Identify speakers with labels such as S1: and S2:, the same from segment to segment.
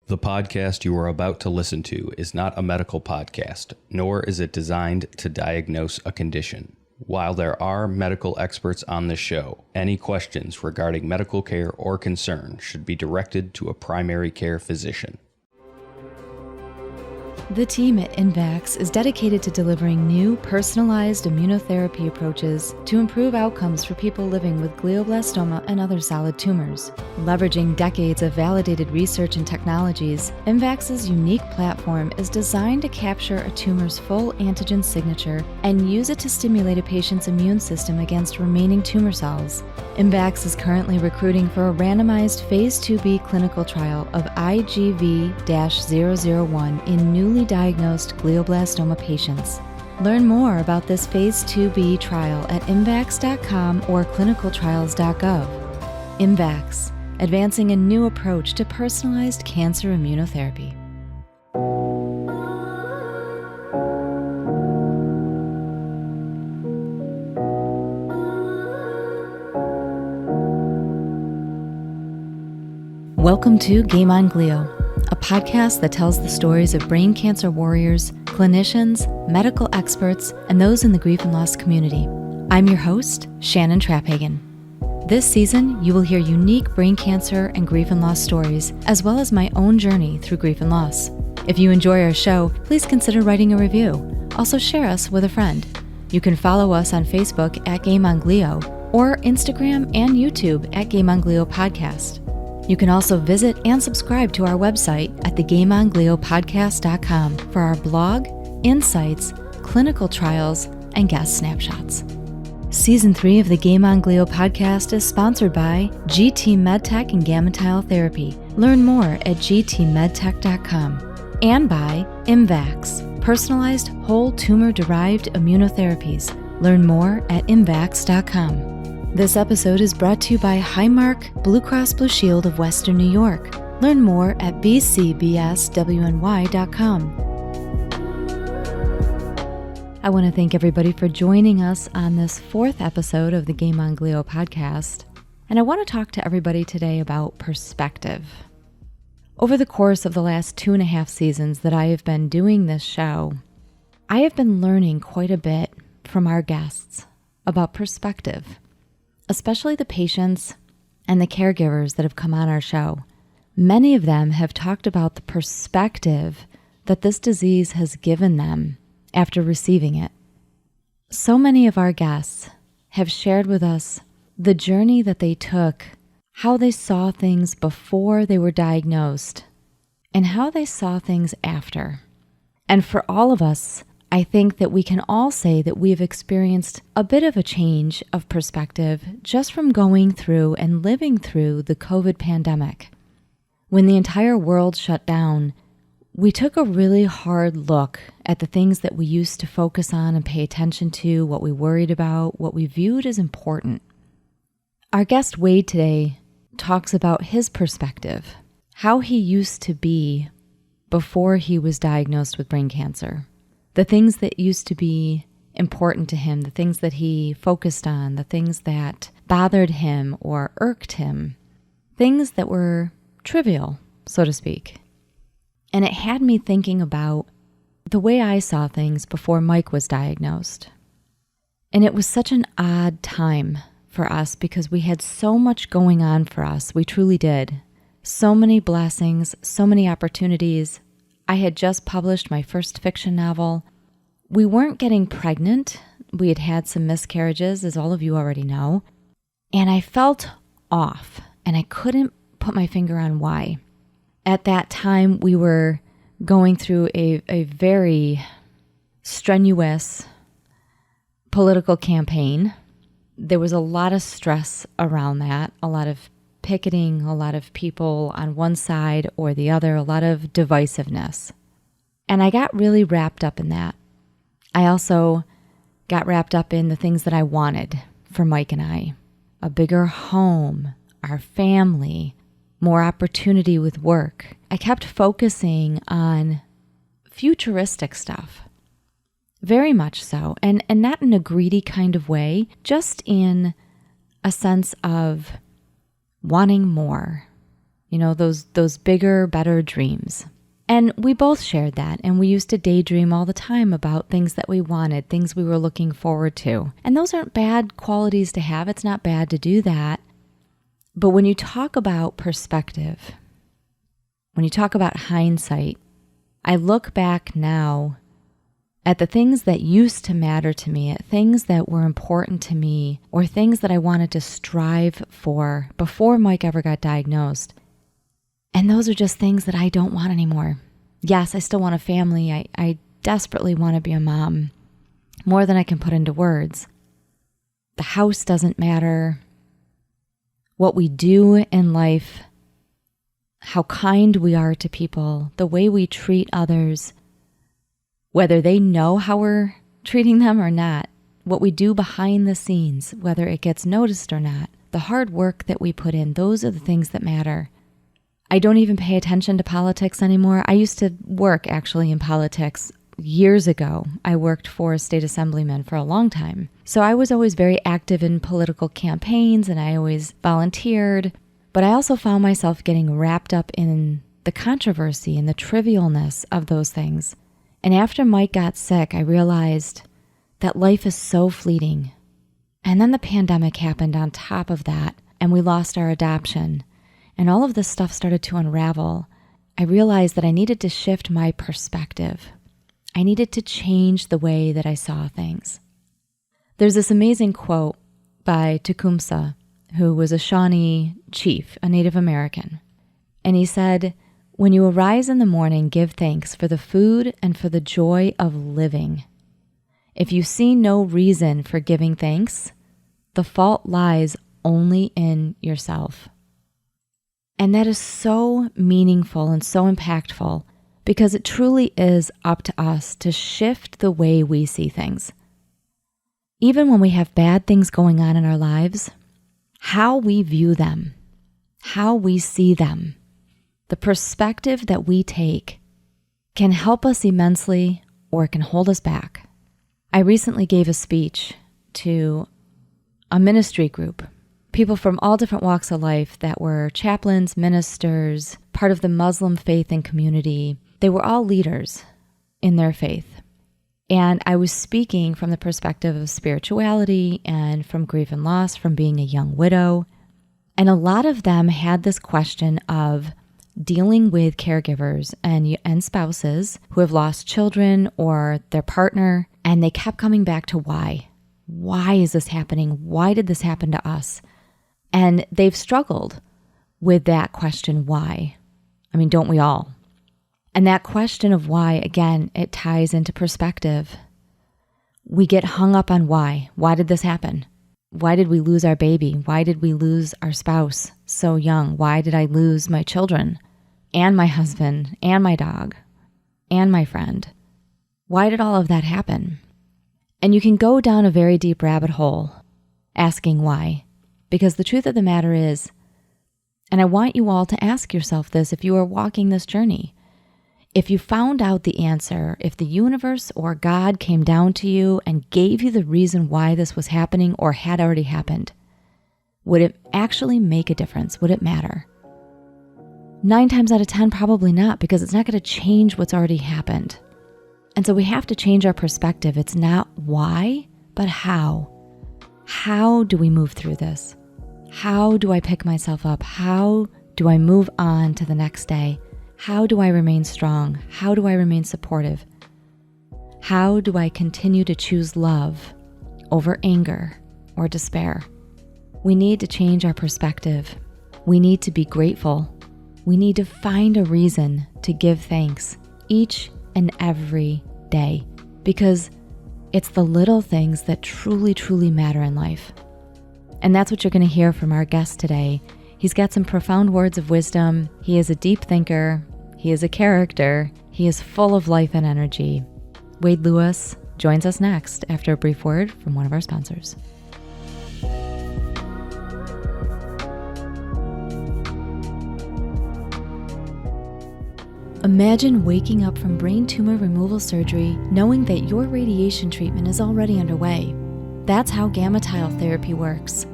S1: The podcast you are about to listen to is not a medical podcast, nor is it designed to diagnose a condition. While there are medical experts on the show, any questions regarding medical care or concern should be directed to a primary care physician.
S2: The team at Imvax is dedicated to delivering new, personalized immunotherapy approaches to improve outcomes for people living with glioblastoma and other solid tumors. Leveraging decades of validated research and technologies, Imvax's unique platform is designed to capture a tumor's full antigen signature and use it to stimulate a patient's immune system against remaining tumor cells. Imvax is currently recruiting for a randomized Phase 2b clinical trial of IGV-001 in newly diagnosed glioblastoma patients. Learn more about this Phase 2b trial at imvax.com or clinicaltrials.gov. Imvax, advancing a new approach to personalized cancer immunotherapy. Welcome to Game On Glio, a podcast that tells the stories of brain cancer warriors, clinicians, medical experts, and those in the grief and loss community. I'm your host, Shannon Traphagen. This season, you will hear unique brain cancer and grief and loss stories, as well as my own journey through grief and loss. If you enjoy our show, please consider writing a review. Also share us with a friend. You can follow us on Facebook at Game On Glio or Instagram and YouTube at Game On Glio Podcast. You can also visit and subscribe to our website at thegameongliopodcast.com for our blog, insights, clinical trials, and guest snapshots. Season 3 of the Game On Glio podcast is sponsored by GT MedTech and GammaTile Therapy. Learn more at gtmedtech.com. And by Imvax, personalized whole tumor-derived immunotherapies. Learn more at imvax.com. This episode is brought to you by Highmark Blue Cross Blue Shield of Western New York. Learn more at BCBS I want to thank everybody for joining us on this 4th episode of the Game On Glio podcast. And I want to talk to everybody today about perspective. Over the course of the last 2.5 seasons that I have been doing this show, I have been learning quite a bit from our guests about perspective, especially the patients and the caregivers that have come on our show. Many of them have talked about the perspective that this disease has given them after receiving it. So many of our guests have shared with us the journey that they took, how they saw things before they were diagnosed, and how they saw things after. And for all of us, I think that we can all say that we've experienced a bit of a change of perspective just from going through and living through the COVID pandemic. When the entire world shut down, we took a really hard look at the things that we used to focus on and pay attention to, what we worried about, what we viewed as important. Our guest Wade today talks about his perspective, how he used to be before he was diagnosed with brain cancer. The things that used to be important to him, the things that he focused on, the things that bothered him or irked him, things that were trivial, so to speak. And it had me thinking about the way I saw things before Mike was diagnosed. And it was such an odd time for us because we had so much going on for us. We truly did. So many blessings, so many opportunities. I had just published my first fiction novel. We weren't getting pregnant. We had had some miscarriages, as all of you already know. And I felt off, and I couldn't put my finger on why. At that time, we were going through a very strenuous political campaign. There was a lot of stress around that, a lot of picketing, a lot of people on one side or the other, a lot of divisiveness. And I got really wrapped up in that. I also got wrapped up in the things that I wanted for Mike and I. A bigger home, our family, more opportunity with work. I kept focusing on futuristic stuff. Very much so. And not in a greedy kind of way, just in a sense of wanting more. those bigger, better dreams. And we both shared that, and we used to daydream all the time about things that we wanted, things we were looking forward to. And those aren't bad qualities to have. It's not bad to do that. But when you talk about perspective, when you talk about hindsight, I look back now at the things that used to matter to me, at things that were important to me, or things that I wanted to strive for before Mike ever got diagnosed. And those are just things that I don't want anymore. Yes, I still want a family. I desperately want to be a mom, more than I can put into words. The house doesn't matter. What we do in life, how kind we are to people, the way we treat others, whether they know how we're treating them or not, what we do behind the scenes, whether it gets noticed or not, the hard work that we put in, those are the things that matter. I don't even pay attention to politics anymore. I used to work actually in politics years ago. I worked for a state assemblyman for a long time. So I was always very active in political campaigns and I always volunteered. But I also found myself getting wrapped up in the controversy and the trivialness of those things. And after Mike got sick, I realized that life is so fleeting. And then the pandemic happened on top of that, and we lost our adoption. And all of this stuff started to unravel. I realized that I needed to shift my perspective. I needed to change the way that I saw things. There's this amazing quote by Tecumseh, who was a Shawnee chief, a Native American. And he said, "When you arise in the morning, give thanks for the food and for the joy of living. If you see no reason for giving thanks, the fault lies only in yourself." And that is so meaningful and so impactful because it truly is up to us to shift the way we see things. Even when we have bad things going on in our lives, how we view them, how we see them, the perspective that we take can help us immensely or it can hold us back. I recently gave a speech to a ministry group, people from all different walks of life that were chaplains, ministers, part of the Muslim faith and community. They were all leaders in their faith. And I was speaking from the perspective of spirituality and from grief and loss, from being a young widow. And a lot of them had this question of dealing with caregivers and spouses who have lost children or their partner. And they kept coming back to why. Why is this happening? Why did this happen to us? And they've struggled with that question, why? I mean, don't we all? And that question of why, again, it ties into perspective. We get hung up on why. Why did this happen? Why did we lose our baby? Why did we lose our spouse so young? Why did I lose my children and my husband and my dog and my friend? Why did all of that happen? And you can go down a very deep rabbit hole asking why. Because the truth of the matter is, and I want you all to ask yourself this if you are walking this journey, if you found out the answer, if the universe or God came down to you and gave you the reason why this was happening or had already happened, would it actually make a difference? Would it matter? 9 times out of 10, probably not, because it's not going to change what's already happened. And so we have to change our perspective. It's not why, but how. How do we move through this? How do I pick myself up? How do I move on to the next day? How do I remain strong? How do I remain supportive? How do I continue to choose love over anger or despair? We need to change our perspective. We need to be grateful. We need to find a reason to give thanks each and every day because it's the little things that truly, truly matter in life. And that's what you're going to hear from our guest today. He's got some profound words of wisdom. He is a deep thinker. He is a character. He is full of life and energy. Wade Lewis joins us next after a brief word from one of our sponsors. Imagine waking up from brain tumor removal surgery knowing that your radiation treatment is already underway. That's how GammaTile Therapy works.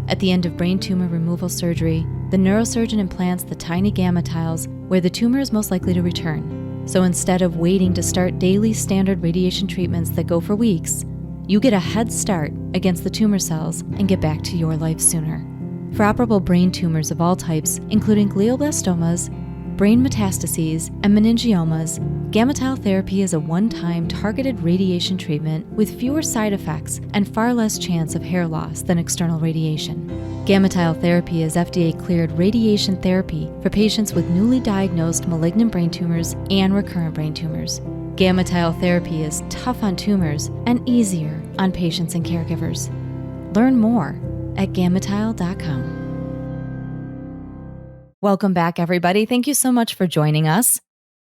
S2: At the end of brain tumor removal surgery, the neurosurgeon implants the tiny GammaTiles where the tumor is most likely to return. So instead of waiting to start daily standard radiation treatments that go for weeks, you get a head start against the tumor cells and get back to your life sooner. For operable brain tumors of all types, including glioblastomas, brain metastases, and meningiomas, GammaTile Therapy is a one-time targeted radiation treatment with fewer side effects and far less chance of hair loss than external radiation. GammaTile Therapy is FDA-cleared radiation therapy for patients with newly diagnosed malignant brain tumors and recurrent brain tumors. GammaTile Therapy is tough on tumors and easier on patients and caregivers. Learn more at GammaTile.com. Welcome back, everybody. Thank you so much for joining us.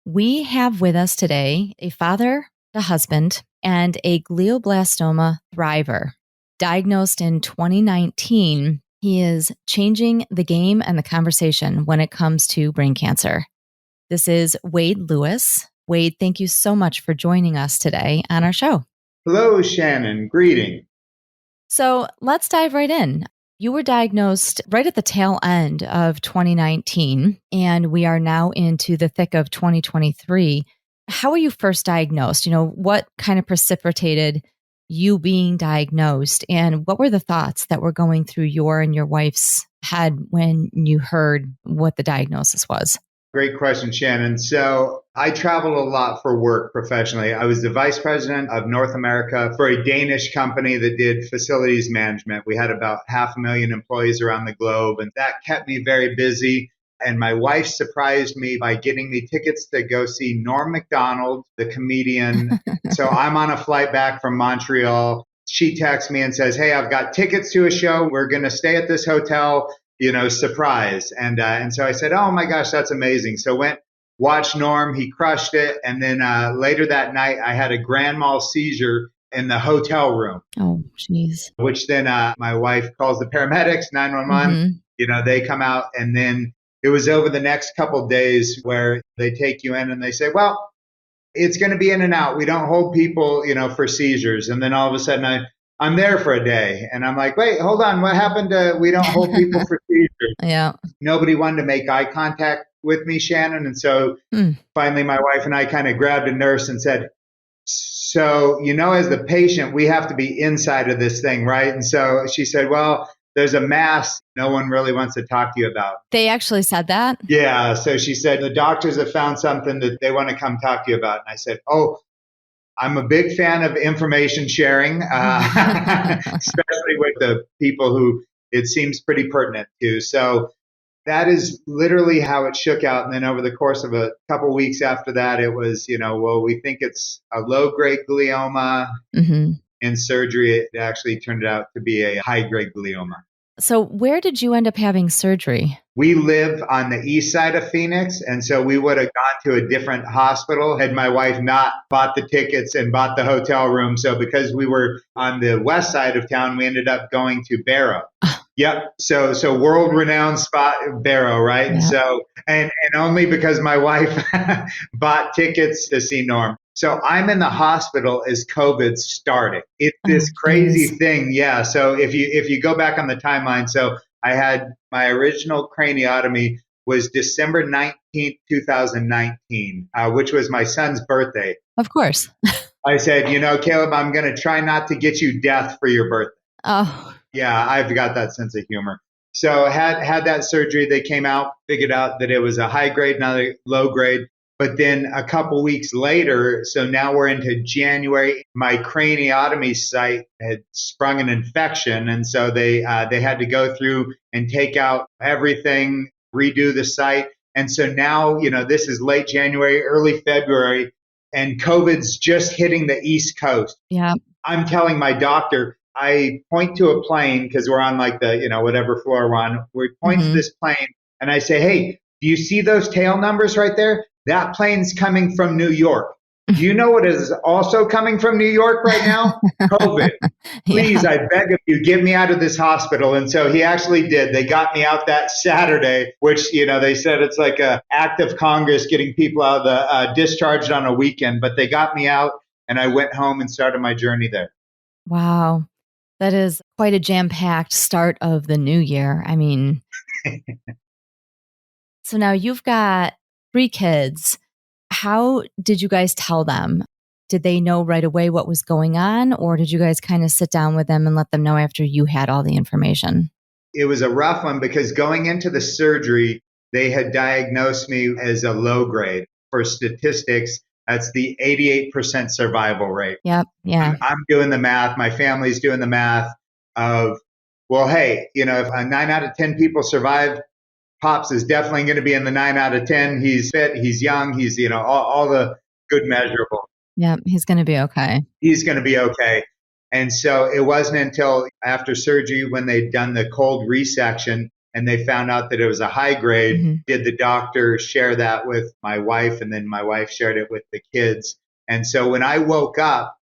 S2: We have with us today a father, a husband, and a glioblastoma thriver. Diagnosed in 2019, he is changing the game and the conversation when it comes to brain cancer. This is Wade Lewis. Wade, thank you so much for joining us today on our show.
S3: Hello, Shannon. Greeting.
S2: So let's dive right in. You were diagnosed right at the tail end of 2019, and we are now into the thick of 2023. How were you first diagnosed? What kind of precipitated you being diagnosed, and what were the thoughts that were going through your and your wife's head when you heard what the diagnosis was?
S3: Great question, Shannon. So I traveled a lot for work professionally. I was the vice president of North America for a Danish company that did facilities management. We had about 500,000 employees around the globe, and that kept me very busy. And my wife surprised me by getting me tickets to go see Norm Macdonald, the comedian. So I'm on a flight back from Montreal. She texts me and says, "Hey, I've got tickets to a show. We're going to stay at this hotel. Surprise." And so I said, "Oh my gosh, that's amazing." So went, watched Norm, he crushed it. And then later that night, I had a grand mal seizure in the hotel room.
S2: Oh, jeez.
S3: Which then my wife calls the paramedics, 911. They come out, and then it was over the next couple of days where they take you in and they say, "Well, it's going to be in and out. We don't hold people, for seizures." And then all of a sudden I'm there for a day, and I'm like, "Wait, hold on. What happened to we don't hold people for seizures?"
S2: Yeah.
S3: Nobody wanted to make eye contact with me, Shannon. And so finally my wife and I kind of grabbed a nurse and said, "So, as the patient, we have to be inside of this thing, right?" And so she said, "Well, there's a mass no one really wants to talk to you about."
S2: They actually said that?
S3: Yeah. So she said, "The doctors have found something that they want to come talk to you about." And I said, "Oh, I'm a big fan of information sharing, especially with the people who it seems pretty pertinent to." So that is literally how it shook out. And then over the course of a couple weeks after that, it was, well, we think it's a low-grade glioma. In surgery, it actually turned out to be a high-grade glioma.
S2: So where did you end up having surgery?
S3: We live on the east side of Phoenix, and so we would have gone to a different hospital had my wife not bought the tickets and bought the hotel room. So because we were on the west side of town, we ended up going to Barrow. Yep. So world-renowned spot, Barrow, right?
S2: Yeah.
S3: So and only because my wife bought tickets to see Norm. So I'm in the hospital as COVID started. It's this crazy thing. Yeah. So if you go back on the timeline, so I had my original craniotomy was December 19th, 2019, which was my son's birthday.
S2: Of course.
S3: I said, "Caleb, I'm going to try not to get you death for your birthday."
S2: Oh.
S3: Yeah, I've got that sense of humor. So had that surgery. They came out, figured out that it was a high grade, not a low grade. But then a couple weeks later, so now we're into January, my craniotomy site had sprung an infection. And so they had to go through and take out everything, redo the site. And so now, this is late January, early February, and COVID's just hitting the East Coast.
S2: Yeah.
S3: I'm telling my doctor, I point to a plane because we're on like the, whatever floor we're on. We point to this plane and I say, "Hey, do you see those tail numbers right there? That plane's coming from New York. Do you know what is also coming from New York right now? COVID. Please, I beg of you, get me out of this hospital." And so he actually did. They got me out that Saturday, which, they said it's like an act of Congress getting people out of the discharged on a weekend. But they got me out and I went home and started my journey there.
S2: Wow. That is quite a jam-packed start of the new year. I mean, So now you've got 3 kids. How did you guys tell them? Did they know right away what was going on, or did you guys kind of sit down with them and let them know after you had all the information?
S3: It was a rough one because going into the surgery, they had diagnosed me as a low grade. For statistics, that's the 88% survival rate.
S2: Yep. Yeah.
S3: I'm doing the math. My family's doing the math of, well, hey, if 9 out of 10 people survive, Pops is definitely going to be in the 9 out of 10. He's fit. He's young. He's, all the good measurables.
S2: Yep. He's going to be okay.
S3: He's going to be okay. And so it wasn't until after surgery when they'd done the cold resection and they found out that it was a high grade, did the doctor share that with my wife, and then my wife shared it with the kids. And so when I woke up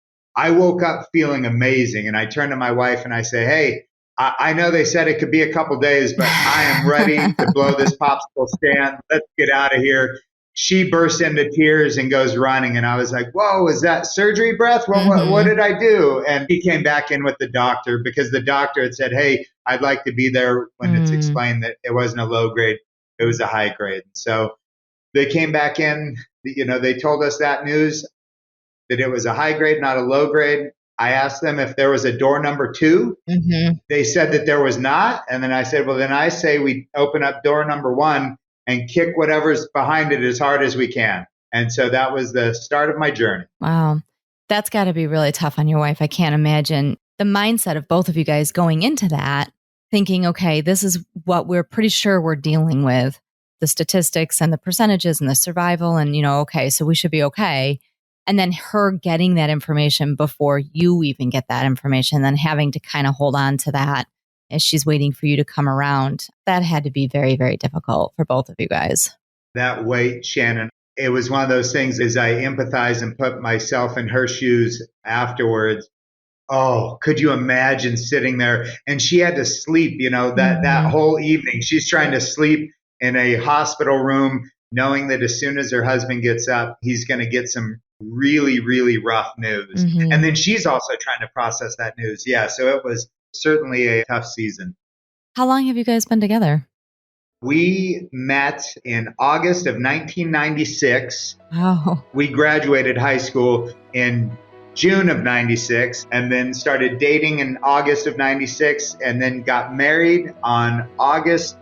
S3: feeling amazing. And I turned to my wife and I say, hey, I know they said it could be a couple days, but I am ready to blow this popsicle stand. Let's get out of here. She bursts into tears and goes running. And I was like, whoa, is that surgery breath? What did I do? And he came back in with the doctor because the doctor had said, hey, I'd like to be there when it's explained that it wasn't a low grade, it was a high grade. So they came back in, they told us that news, that it was a high grade, not a low grade. I asked them if there was a door number 2. They said that there was not. And then I said, well, then I say we open up door number 1 and kick whatever's behind it as hard as we can. And so that was the start of my journey.
S2: Wow. That's got to be really tough on your wife. I can't imagine the mindset of both of you guys going into that, thinking, okay, this is what we're pretty sure we're dealing with, the statistics and the percentages and the survival. And, okay, so we should be okay. And then her getting that information before you even get that information, then having to kind of hold on to that as she's waiting for you to come around. That had to be very, very difficult for both of you guys.
S3: That weight, Shannon, it was one of those things as I empathize and put myself in her shoes afterwards. Oh, could you imagine sitting there? And she had to sleep, that whole evening. She's trying to sleep in a hospital room, knowing that as soon as her husband gets up, he's going to get some really, really rough news. And then she's also trying to process that news. Yeah, so it was certainly a tough season.
S2: How long have you guys been together?
S3: We met in August of 1996.
S2: Wow.
S3: We graduated high school in June of 96 and then started dating in August of 96 and then got married on August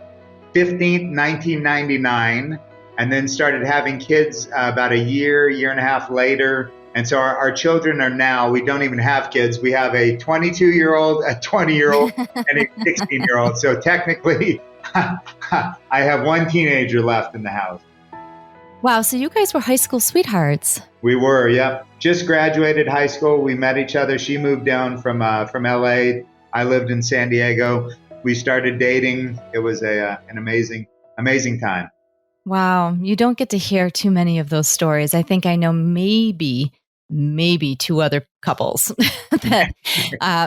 S3: 15th, 1999. And then started having kids about a year and a half later. And so our children are now, we don't even have kids. We have a 22-year-old, a 20-year-old, and a 16-year-old. So technically, I have one teenager left in the house.
S2: Wow. So you guys were high school sweethearts.
S3: We were, yep. Just graduated high school. We met each other. She moved down from LA. I lived in San Diego. We started dating. It was an amazing time.
S2: Wow. You don't get to hear too many of those stories. I think I know maybe 2 other couples that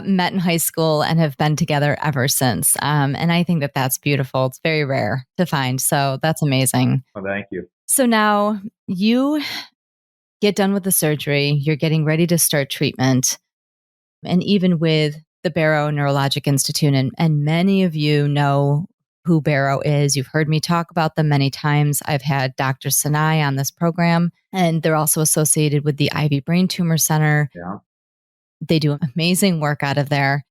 S2: met in high school and have been together ever since. And I think that that's beautiful. It's very rare to find. So that's amazing.
S3: Well, thank you.
S2: So now you get done with the surgery. You're getting ready to start treatment. And even with the Barrow Neurologic Institute, and many of you know who Barrow is. You've heard me talk about them many times. I've had Dr. Sinai on this program, and they're also associated with the Ivy Brain Tumor Center.
S3: Yeah.
S2: They do amazing work out of there.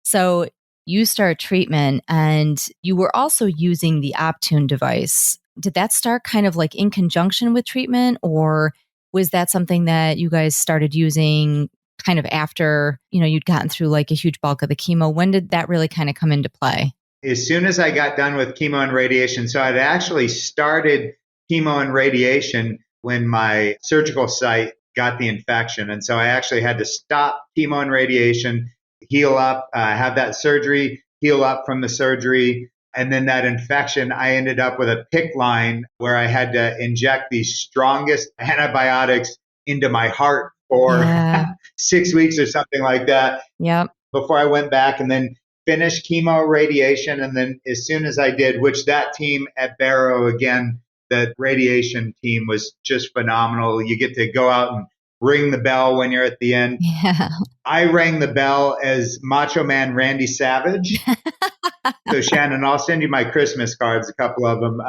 S2: So you start treatment, and you were also using the Optune device. Did that start kind of like in conjunction with treatment, or was that something that you guys started using kind of after, you'd gotten through like a huge bulk of the chemo? When did that really kind of come into play?
S3: As soon as I got done with chemo and radiation, so I'd actually started chemo and radiation when my surgical site got the infection. And so I actually had to stop chemo and radiation, heal up, have that surgery, heal up from the surgery. And then that infection, I ended up with a PICC line where I had to inject the strongest antibiotics into my heart for 6 weeks or something like that.
S2: Yep.
S3: Before I went back and then finished chemo radiation. And then as soon as I did, which that team at Barrow, again, the radiation team was just phenomenal. You get to go out and ring the bell when you're at the end.
S2: Yeah.
S3: I rang the bell as Macho Man Randy Savage. So Shannon, I'll send you my Christmas cards, a couple of them.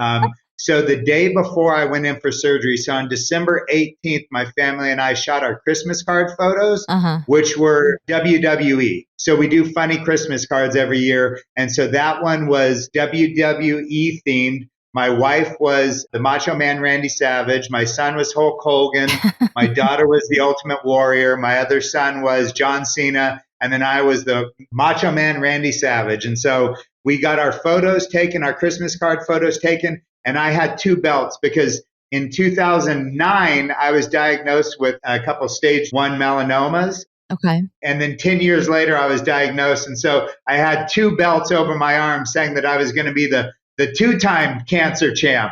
S3: So the day before I went in for surgery, so on December 18th, my family and I shot our Christmas card photos, which were WWE. So we do funny Christmas cards every year. And so that one was WWE themed. My wife was the Macho Man Randy Savage. My son was Hulk Hogan. My daughter was the Ultimate Warrior. My other son was John Cena. And then I was the Macho Man Randy Savage. And so we got our photos taken, our Christmas card photos taken. And I had 2 belts because in 2009, I was diagnosed with a couple stage 1 melanomas.
S2: Okay.
S3: And then 10 years later, I was diagnosed. And so I had 2 belts over my arm saying that I was going to be the 2-time cancer champ.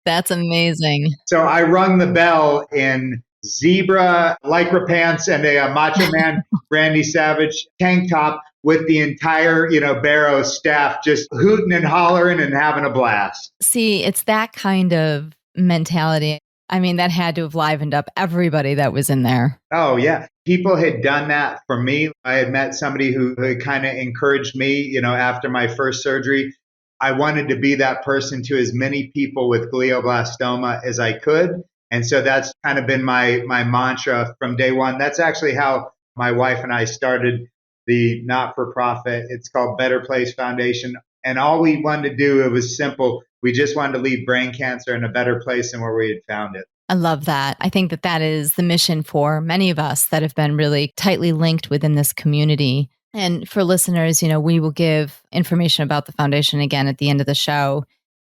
S2: That's amazing.
S3: So I rung the bell in zebra lycra pants and a Macho Man Randy Savage tank top with the entire, Barrow staff just hooting and hollering and having a blast.
S2: See, it's that kind of mentality. I mean, that had to have livened up everybody that was in there.
S3: Oh, yeah. People had done that for me. I had met somebody who kind of encouraged me, after my first surgery. I wanted to be that person to as many people with glioblastoma as I could. And so that's kind of been my mantra from day one. That's actually how my wife and I started the not-for-profit. It's called Better Place Foundation. And all we wanted to do, it was simple. We just wanted to leave brain cancer in a better place than where we had found it.
S2: I love that. I think that is the mission for many of us that have been really tightly linked within this community. And for listeners, we will give information about the foundation again at the end of the show.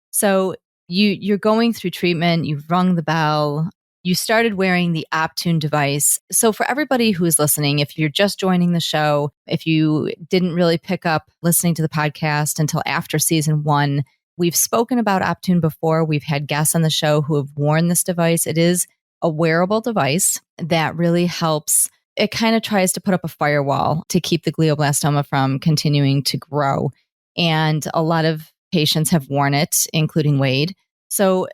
S2: So you're going through treatment, you've rung the bell, you started wearing the Optune device. So for everybody who is listening, if you're just joining the show, if you didn't really pick up listening to the podcast until after season 1, we've spoken about Optune before. We've had guests on the show who have worn this device. It is a wearable device that really helps. It kind of tries to put up a firewall to keep the glioblastoma from continuing to grow. And a lot of patients have worn it, including Wade. So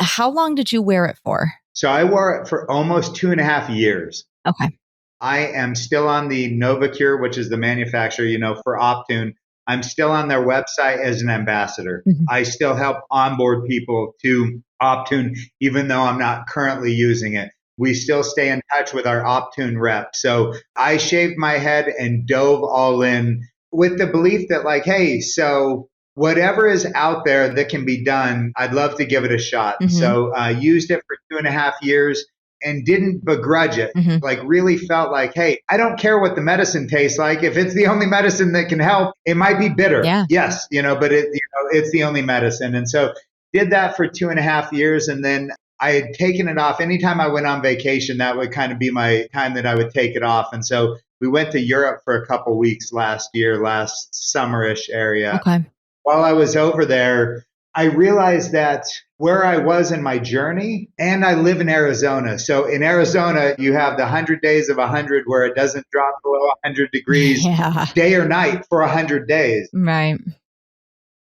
S2: how long did you wear it for?
S3: So I wore it for almost 2.5 years.
S2: Okay.
S3: I am still on the Novacure, which is the manufacturer, for Optune. I'm still on their website as an ambassador. Mm-hmm. I still help onboard people to Optune, even though I'm not currently using it. We still stay in touch with our Optune rep. So I shaved my head and dove all in with the belief that hey, so whatever is out there that can be done, I'd love to give it a shot. Mm-hmm. So I used it for 2.5 years and didn't begrudge it. Mm-hmm. Really felt hey, I don't care what the medicine tastes like. If it's the only medicine that can help, it might be bitter.
S2: Yeah.
S3: Yes, but it's the only medicine. And so did that for 2.5 years. And then I had taken it off. Anytime I went on vacation, that would kind of be my time that I would take it off. And so we went to Europe for a couple weeks last summerish area.
S2: Okay.
S3: While I was over there, I realized that where I was in my journey, and I live in Arizona. So in Arizona, you have the 100 days of 100 where it doesn't drop below 100 degrees day or night for 100 days.
S2: Right.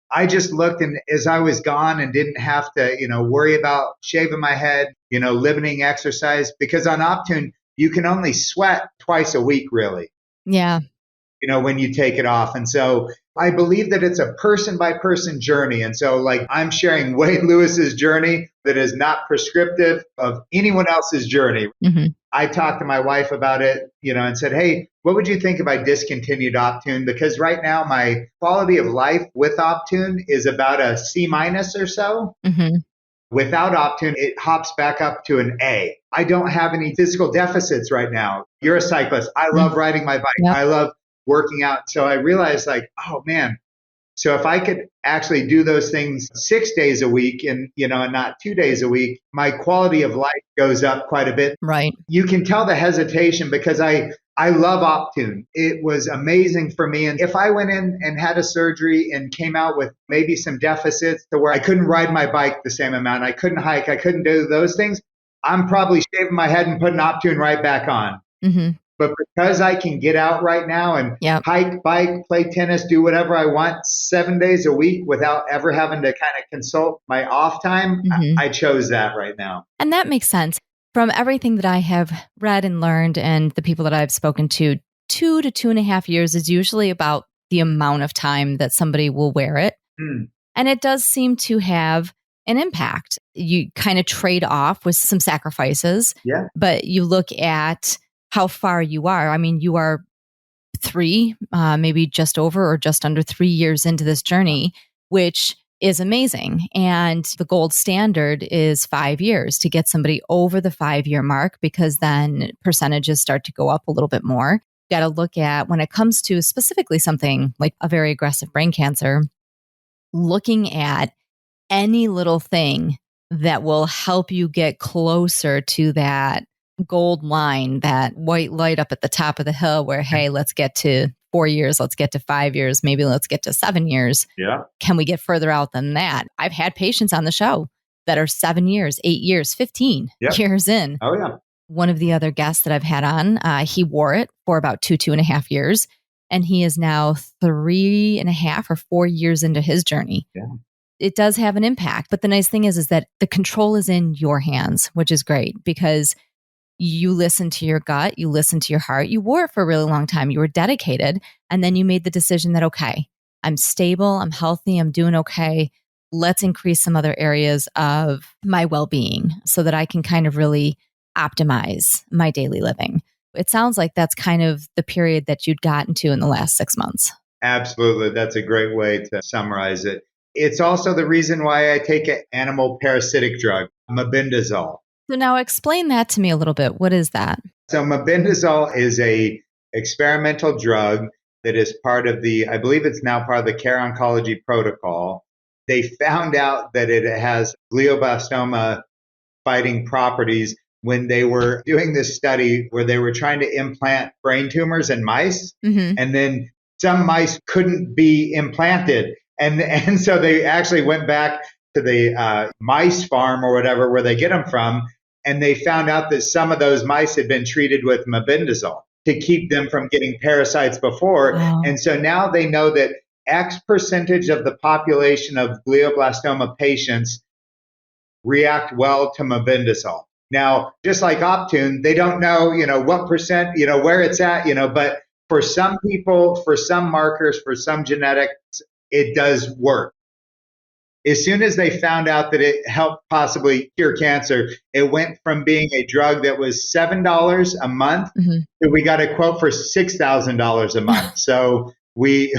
S3: I just looked, and as I was gone and didn't have to, worry about shaving my head, limiting exercise, because on Optune, you can only sweat twice a week, really.
S2: Yeah.
S3: When you take it off. And so I believe that it's a person by person journey. And so I'm sharing Wade Lewis's journey that is not prescriptive of anyone else's journey. Mm-hmm. I talked to my wife about it, and said, hey, what would you think if I discontinued Optune? Because right now my quality of life with Optune is about a C- or so. Mm-hmm. Without Optune, it hops back up to an A. I don't have any physical deficits right now. You're a cyclist. I love riding my bike. Yep. I love working out. So I realized oh man, so if I could actually do those things 6 days a week and not 2 days a week, my quality of life goes up quite a bit.
S2: Right.
S3: You can tell the hesitation because I love Optune. It was amazing for me. And if I went in and had a surgery and came out with maybe some deficits to where I couldn't ride my bike the same amount, I couldn't hike, I couldn't do those things, I'm probably shaving my head and putting Optune right back on. Mm-hmm. But because I can get out right now and hike, bike, play tennis, do whatever I want 7 days a week without ever having to kind of consult my off time, mm-hmm. I chose that right now.
S2: And that makes sense. From everything that I have read and learned and the people that I've spoken to, 2 to 2.5 years is usually about the amount of time that somebody will wear it. And it does seem to have an impact. You kind of trade off with some sacrifices,
S3: Yeah.
S2: but you look at how far you are. I mean, you are maybe just over or just under 3 years into this journey, which is amazing. And the gold standard is 5 years to get somebody over the 5-year mark, because then percentages start to go up a little bit more. Got to look at, when it comes to specifically something like a very aggressive brain cancer, looking at any little thing that will help you get closer to that gold line, that white light up at the top of the hill where, hey, let's get to 4 years, let's get to 5 years, maybe let's get to 7 years.
S3: Yeah.
S2: Can we get further out than that? I've had patients on the show that are 7 years, 8 years, 15 years in.
S3: Oh, yeah.
S2: One of the other guests that I've had on, he wore it for about 2.5 years, and he is now 3.5 or 4 years into his journey.
S3: Yeah.
S2: It does have an impact. But the nice thing is that the control is in your hands, which is great, because you listen to your gut, you listen to your heart. You wore it for a really long time. You were dedicated. And then you made the decision that, okay, I'm stable, I'm healthy, I'm doing okay. Let's increase some other areas of my well-being so that I can kind of really optimize my daily living. It sounds like that's kind of the period that you'd gotten to in the last 6 months.
S3: Absolutely. That's a great way to summarize it. It's also the reason why I take an animal parasitic drug, mebendazole.
S2: So now explain that to me a little bit. What is that?
S3: So mebendazole is a experimental drug that is part of I believe it's now part of the Care Oncology Protocol. They found out that it has glioblastoma fighting properties when they were doing this study where they were trying to implant brain tumors in mice.
S2: Mm-hmm.
S3: And then some mice couldn't be implanted. And so they actually went back to the mice farm or whatever, where they get them from. And they found out that some of those mice had been treated with mebendazole to keep them from getting parasites before.
S2: Wow.
S3: And so now they know that X percentage of the population of glioblastoma patients react well to mebendazole. Now, just like Optune, they don't know, what percent, where it's at, but for some people, for some markers, for some genetics, it does work. As soon as they found out that it helped possibly cure cancer, it went from being a drug that was $7 a month to we got a quote for $6,000 a month. So we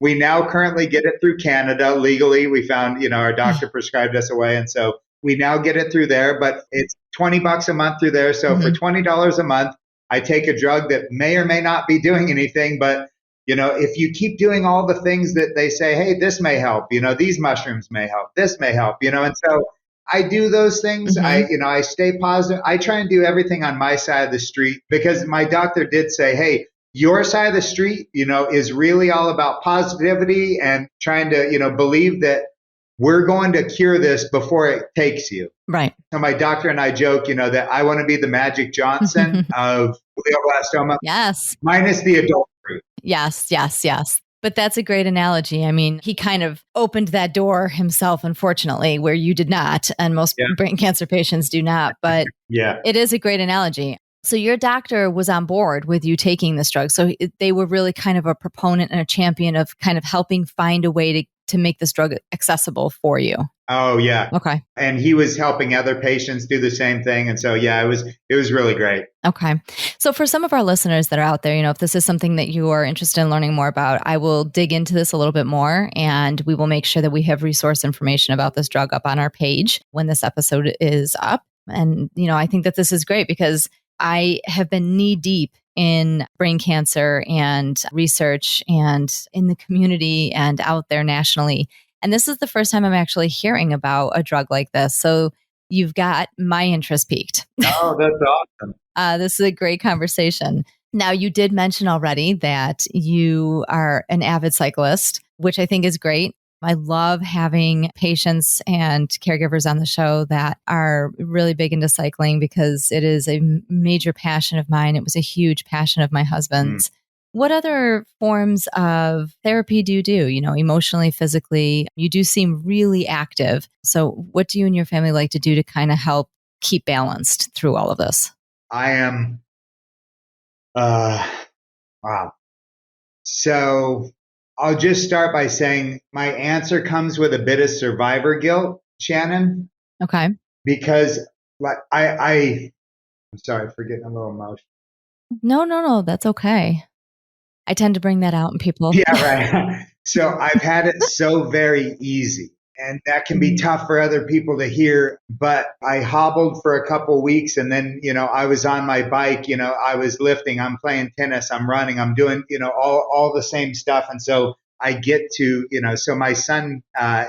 S3: now currently get it through Canada legally. We found, our doctor prescribed us away. And so we now get it through there, but it's $20 a month through there. So for $20 a month, I take a drug that may or may not be doing anything, but if you keep doing all the things that they say, hey, this may help, these mushrooms may help, this may help, and so I do those things. I stay positive. I try and do everything on my side of the street, because my doctor did say, hey, your side of the street, is really all about positivity and trying to, believe that we're going to cure this before it takes you.
S2: Right.
S3: So my doctor and I joke, that I want to be the Magic Johnson of glioblastoma.
S2: Yes.
S3: Minus the adult.
S2: Yes. But that's a great analogy. I mean, he kind of opened that door himself, unfortunately, where you did not, and most brain cancer patients do not. But it is a great analogy. So your doctor was on board with you taking this drug. So they were really kind of a proponent and a champion of kind of helping find a way to make this drug accessible for you.
S3: Oh, yeah.
S2: Okay.
S3: And he was helping other patients do the same thing. And so, it was really great.
S2: Okay. So for some of our listeners that are out there, if this is something that you are interested in learning more about, I will dig into this a little bit more, and we will make sure that we have resource information about this drug up on our page when this episode is up. And, I think that this is great because I have been knee deep in brain cancer and research and in the community and out there nationally. And this is the first time I'm actually hearing about a drug like this. So you've got my interest piqued.
S3: Oh, that's awesome.
S2: This is a great conversation. Now, you did mention already that you are an avid cyclist, which I think is great. I love having patients and caregivers on the show that are really big into cycling because it is a major passion of mine. It was a huge passion of my husband's. What other forms of therapy do you do? Emotionally, physically, you do seem really active. So what do you and your family like to do to kind of help keep balanced through all of this?
S3: I am, wow. So I'll just start by saying my answer comes with a bit of survivor guilt, Shannon,
S2: Okay.
S3: because like I'm sorry for getting a little emotional.
S2: No. That's okay. I tend to bring that out in people.
S3: Yeah, right. So I've had it so very easy. And that can be tough for other people to hear. But I hobbled for a couple weeks and then, I was on my bike, I was lifting, I'm playing tennis, I'm running, I'm doing, all the same stuff. And so I get to, so my son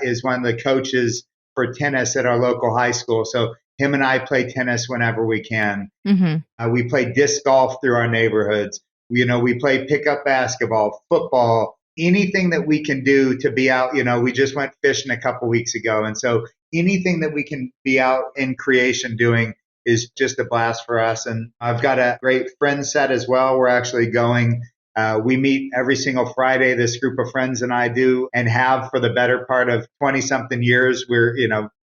S3: is one of the coaches for tennis at our local high school. So him and I play tennis whenever we can. We play disc golf through our neighborhoods. We play pickup basketball, football, anything that we can do to be out. We just went fishing a couple weeks ago. And so anything that we can be out in creation doing is just a blast for us. And I've got a great friend set as well. We're actually going. We meet every single Friday, this group of friends and I do, and have for the better part of 20 something years. We're,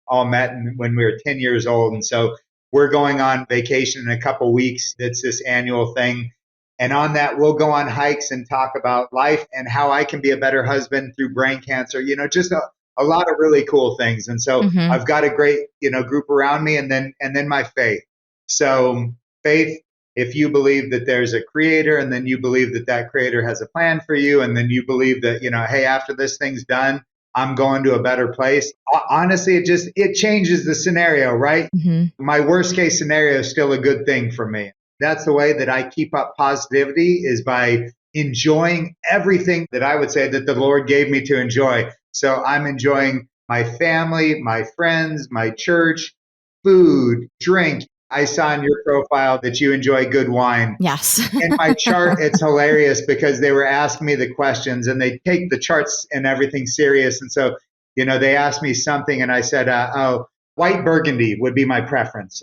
S3: all met when we were 10 years old. And so we're going on vacation in a couple weeks. It's this annual thing. And on that, we'll go on hikes and talk about life and how I can be a better husband through brain cancer, just a lot of really cool things. And so I've got a great, group around me and then my faith. So faith, if you believe that there's a creator and then you believe that that creator has a plan for you, and then you believe that, hey, after this thing's done, I'm going to a better place. Honestly, it changes the scenario, right? My worst case scenario is still a good thing for me. That's the way that I keep up positivity, is by enjoying everything that I would say that the Lord gave me to enjoy. So I'm enjoying my family, my friends, my church, food, drink. I saw in your profile that you enjoy good wine.
S2: Yes.
S3: In my chart, it's hilarious because they were asking me the questions and they take the charts and everything serious. And so, they asked me something and I said, white Burgundy would be my preference.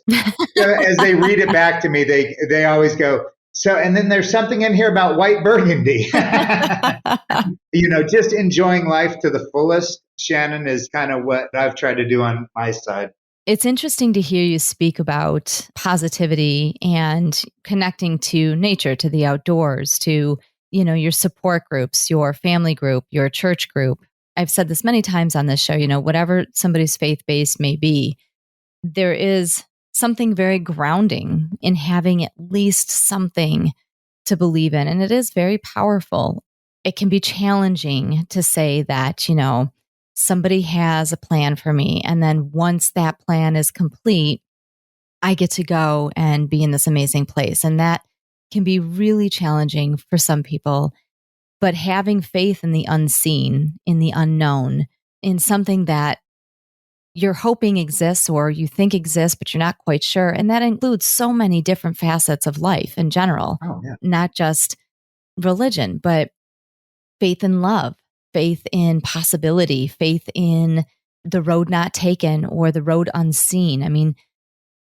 S3: As they read it back to me, they always go, so, and then there's something in here about white Burgundy. Just enjoying life to the fullest, Shannon, is kind of what I've tried to do on my side.
S2: It's interesting to hear you speak about positivity and connecting to nature, to the outdoors, to, your support groups, your family group, your church group. I've said this many times on this show, whatever somebody's faith-based may be, there is something very grounding in having at least something to believe in. And it is very powerful. It can be challenging to say that, somebody has a plan for me. And then once that plan is complete, I get to go and be in this amazing place. And that can be really challenging for some people. But having faith in the unseen, in the unknown, in something that you're hoping exists or you think exists, but you're not quite sure. And that includes so many different facets of life in general, not just religion, but faith in love, faith in possibility, faith in the road not taken or the road unseen. I mean,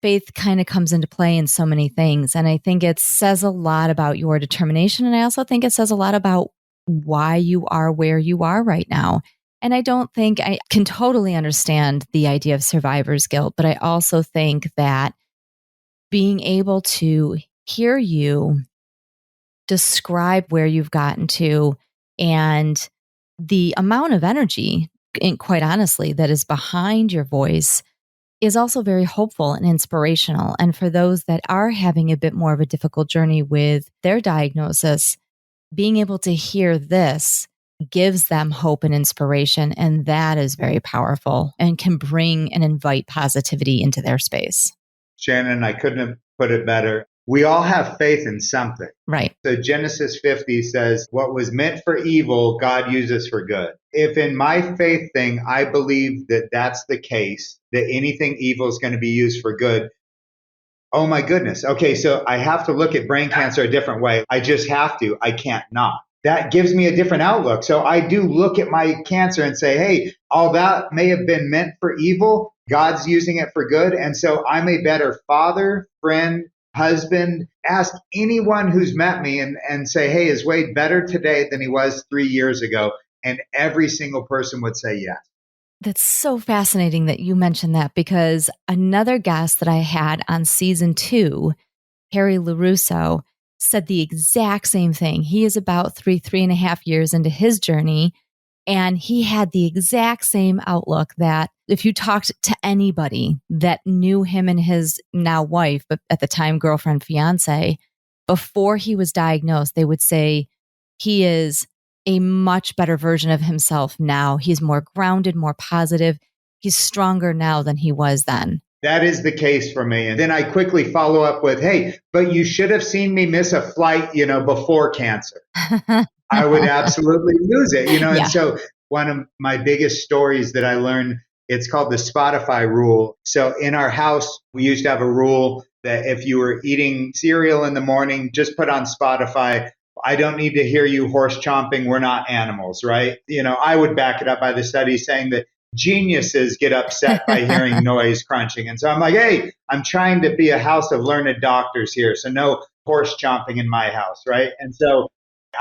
S2: faith kind of comes into play in so many things. And I think it says a lot about your determination. And I also think it says a lot about why you are where you are right now. And I don't think I can totally understand the idea of survivor's guilt, but I also think that being able to hear you describe where you've gotten to and the amount of energy, and quite honestly, that is behind your voice is also very hopeful and inspirational. And for those that are having a bit more of a difficult journey with their diagnosis, being able to hear this gives them hope and inspiration. And that is very powerful and can bring and invite positivity into their space.
S3: Shannon, I couldn't have put it better. We all have faith in something.
S2: Right.
S3: So Genesis 50 says, what was meant for evil, God uses for good. If in my faith thing, I believe that that's the case, that anything evil is going to be used for good. Oh my goodness. Okay, so I have to look at brain cancer a different way. I just have to. I can't not. That gives me a different outlook. So I do look at my cancer and say, hey, all that may have been meant for evil. God's using it for good. And so I'm a better father, friend, husband. Ask anyone who's met me and say, hey, is Wade better today than he was 3 years ago? And every single person would say yes.
S2: That's so fascinating that you mentioned that, because another guest that I had on season 2, Harry LaRusso, said the exact same thing. He is about 3.5 years into his journey. And he had the exact same outlook that if you talked to anybody that knew him and his now wife, but at the time girlfriend, fiance, before he was diagnosed, they would say he is a much better version of himself now. He's more grounded, more positive. He's stronger now than he was then.
S3: That is the case for me. And then I quickly follow up with, hey, but you should have seen me miss a flight, before cancer. I would absolutely lose it,
S2: Yeah.
S3: And so one of my biggest stories that I learned, it's called the Spotify rule. So in our house, we used to have a rule that if you were eating cereal in the morning, just put on Spotify. I don't need to hear you horse chomping. We're not animals, right? I would back it up by the study saying that geniuses get upset by hearing noise crunching. And so I'm like, hey, I'm trying to be a house of learned doctors here. So no horse chomping in my house, right? And so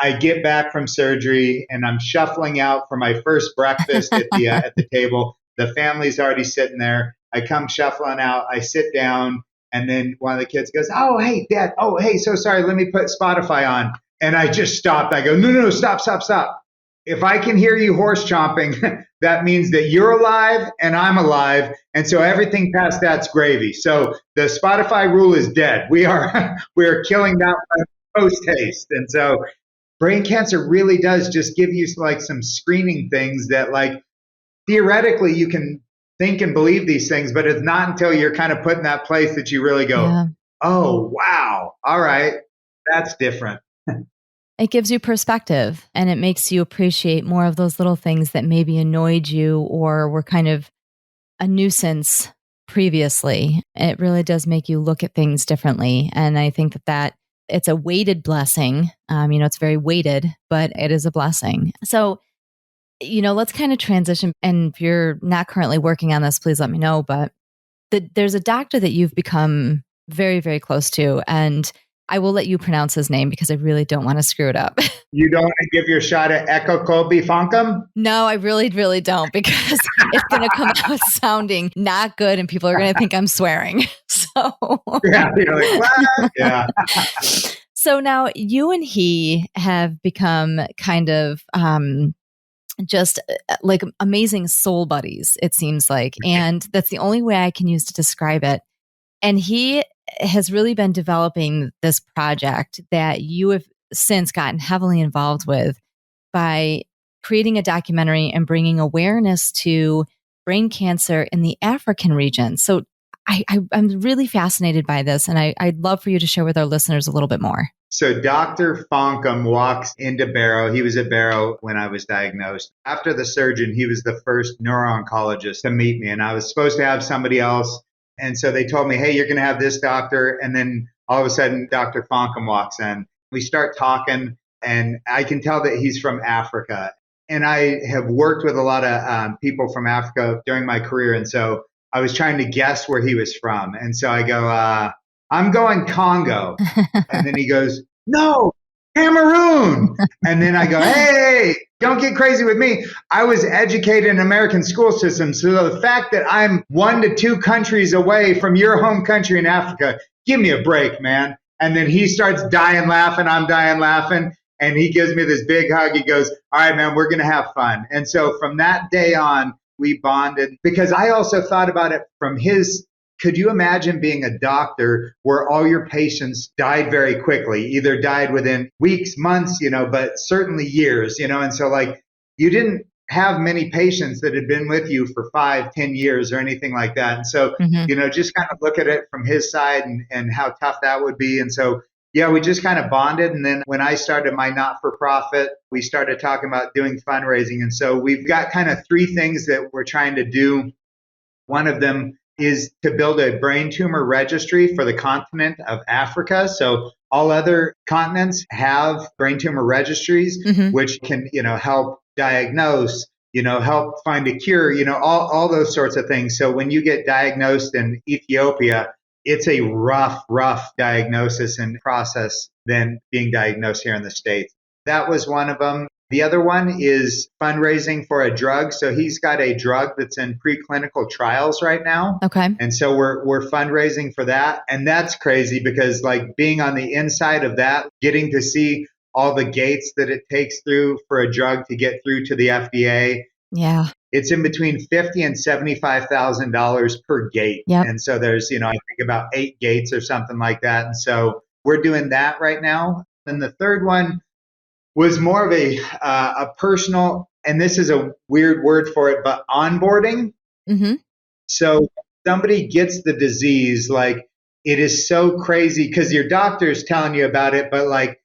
S3: I get back from surgery and I'm shuffling out for my first breakfast at the table. The family's already sitting there. I come shuffling out. I sit down, and then one of the kids goes, "Oh, hey, Dad. Oh, hey, so sorry. Let me put Spotify on." And I just stopped. I go, no, stop. If I can hear you horse chomping, that means that you're alive and I'm alive. And so everything past that's gravy. So the Spotify rule is dead. We are killing that post haste. And so brain cancer really does just give you like some screening things that like theoretically you can think and believe these things, but it's not until you're kind of put in that place that you really go, yeah. Oh, wow. All right. That's different.
S2: It gives you perspective and it makes you appreciate more of those little things that maybe annoyed you or were kind of a nuisance previously. It really does make you look at things differently. And I think that it's a weighted blessing. It's very weighted, but it is a blessing. So, let's kind of transition. And if you're not currently working on this, please let me know. But there's a doctor that you've become very, very close to. And I will let you pronounce his name because I really don't want to screw it up.
S3: You don't want to give your shot at Echo Colby Fonkum?
S2: No, I really, really don't because it's going to come out sounding not good and people are going to think I'm swearing. So
S3: yeah, you're like, what? Yeah.
S2: So now you and he have become kind of just like amazing soul buddies, it seems like. And that's the only way I can use to describe it. And he has really been developing this project that you have since gotten heavily involved with by creating a documentary and bringing awareness to brain cancer in the African region. So I'm really fascinated by this, and I'd love for you to share with our listeners a little bit more.
S3: So Dr. Fonkum walks into Barrow. He was at Barrow when I was diagnosed. After the surgeon, he was the first neuro-oncologist to meet me, and I was supposed to have somebody else. And so they told me, hey, you're going to have this doctor. And then all of a sudden, Dr. Fonkum walks in. We start talking, and I can tell that he's from Africa. And I have worked with a lot of people from Africa during my career. And so I was trying to guess where he was from. And so I go, I'm going Congo. And then he goes, no, Cameroon. And then I go, hey, don't get crazy with me. I was educated in American school system. So the fact that I'm 1 to 2 countries away from your home country in Africa, give me a break, man. And then he starts dying laughing. I'm dying laughing. And he gives me this big hug. He goes, all right, man, we're going to have fun. And so from that day on, we bonded because I also thought about it from his. Could you imagine being a doctor where all your patients died very quickly, either died within weeks, months, but certainly years, and so like you didn't have many patients that had been with you for 5, 10 years or anything like that. And so, just kind of look at it from his side and how tough that would be. And so, yeah, we just kind of bonded. And then when I started my not-for-profit, we started talking about doing fundraising. And so we've got kind of 3 things that we're trying to do. One of them is to build a brain tumor registry for the continent of Africa. So all other continents have brain tumor registries, which can, help diagnose, help find a cure, all those sorts of things. So when you get diagnosed in Ethiopia, it's a rough diagnosis and process than being diagnosed here in the States. That was one of them. The other one is fundraising for a drug. So he's got a drug that's in preclinical trials right now.
S2: Okay.
S3: And so we're fundraising for that. And that's crazy because like being on the inside of that, getting to see all the gates that it takes through for a drug to get through to the FDA.
S2: Yeah.
S3: It's in between $50,000 and $75,000 per gate.
S2: Yep.
S3: And so there's, I think about 8 gates or something like that. And so we're doing that right now. And the third one was more of a personal, and this is a weird word for it, but onboarding.
S2: Mm-hmm.
S3: So somebody gets the disease, like it is so crazy because your doctor's telling you about it, but like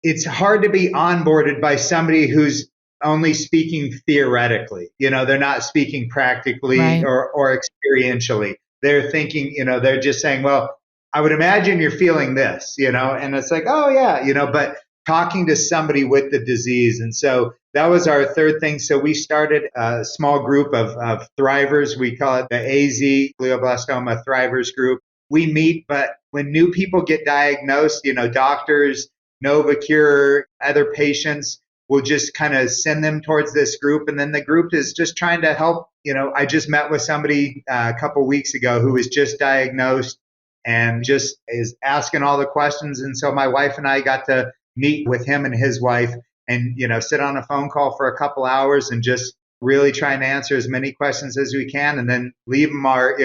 S3: it's hard to be onboarded by somebody who's only speaking theoretically. They're not speaking practically
S2: Right.
S3: or experientially. They're thinking, they're just saying, well, I would imagine you're feeling this, and it's like, oh yeah, but talking to somebody with the disease. And so that was our third thing. So we started a small group of thrivers. We call it the AZ glioblastoma thrivers group. We meet, but when new people get diagnosed, doctors, Novacure, other patients will just kind of send them towards this group. And then the group is just trying to help. I just met with somebody a couple weeks ago who was just diagnosed and just is asking all the questions. And so my wife and I got to meet with him and his wife and, sit on a phone call for a couple hours and just really trying to answer as many questions as we can and then leave them our,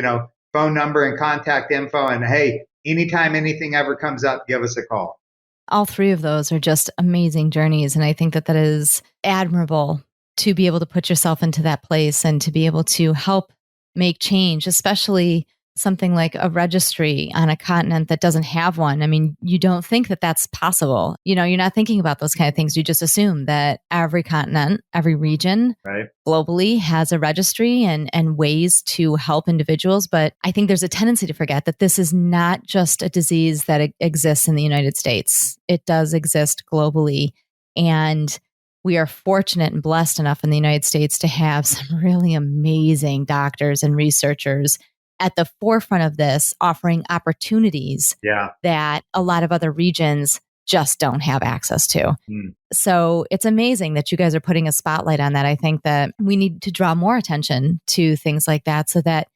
S3: phone number and contact info. And hey, anytime anything ever comes up, give us a call.
S2: All three of those are just amazing journeys. And I think that is admirable to be able to put yourself into that place and to be able to help make change, especially something like a registry on a continent that doesn't have one. I mean, you don't think that that's possible. You're not thinking about those kind of things. You just assume that every continent, every region
S3: right.
S2: globally has a registry and ways to help individuals. But I think there's a tendency to forget that this is not just a disease that exists in the United States. It does exist globally. And we are fortunate and blessed enough in the United States to have some really amazing doctors and researchers at the forefront of this, offering opportunities that a lot of other regions just don't have access to. So it's amazing that you guys are putting a spotlight on that. I think that we need to draw more attention to things like that so that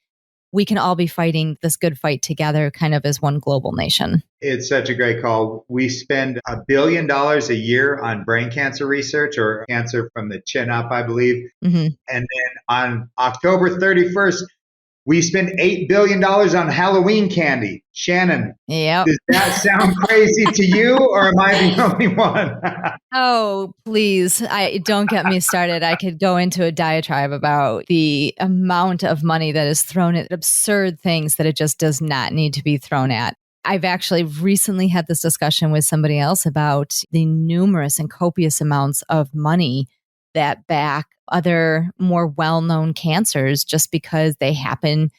S2: we can all be fighting this good fight together kind of as one global nation.
S3: It's such a great call. We spend $1 billion a year on brain cancer research or cancer from the chin up, I believe.
S2: Mm-hmm.
S3: And then on October 31st, we spend $8 billion on Halloween candy. Shannon,
S2: yep.
S3: Does that sound crazy to you or am I the only one?
S2: Oh, please. Don't get me started. I could go into a diatribe about the amount of money that is thrown at absurd things that it just does not need to be thrown at. I've actually recently had this discussion with somebody else about the numerous and copious amounts of money that back other more well-known cancers just because they happen